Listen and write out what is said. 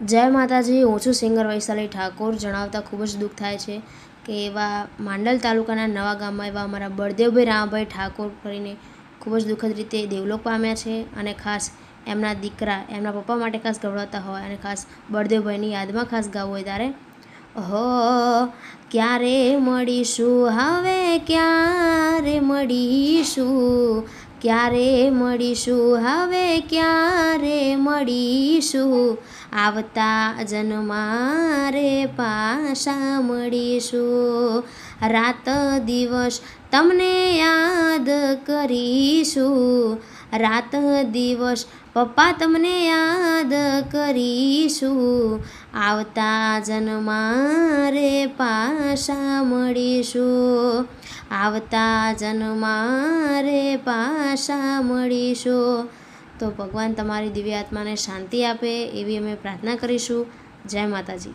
જય માતાજી। હું છું સિંગર વૈશાલી ઠાકોર। જણાવતા ખૂબ જ દુઃખ થાય છે કે એવા માંડલ તાલુકાના નવા ગામમાં એવા અમારા બળદેવભાઈ રામભાઈ ઠાકોર કરીને ખૂબ જ દુઃખદ રીતે દેવલોક પામ્યા છે। અને ખાસ એમના દીકરા એમના પપ્પા માટે ખાસ ગવડાવતા હોય અને ખાસ બળદેવભાઈની યાદમાં ખાસ ગાવું હોય ત્યારે હો ક્યારે મળીશું, હવે ક્યારે મળીશું, ક્યારે મળીશું, હવે ક્યારે મળીશું, આવતા જન્મમાં રે પાછા મળીશું, રાત દિવસ તમને યાદ કરીશું, રાત દિવસ પપ્પા તમને યાદ કરીશું, આવતા જન્મમાં રે પાછા મળીશું, આવતા જન્મમાં રે પાછા મળીશું। તો ભગવાન તમારી દિવ્ય આત્માને શાંતિ આપે એવી અમે પ્રાર્થના કરીશું। જય માતાજી।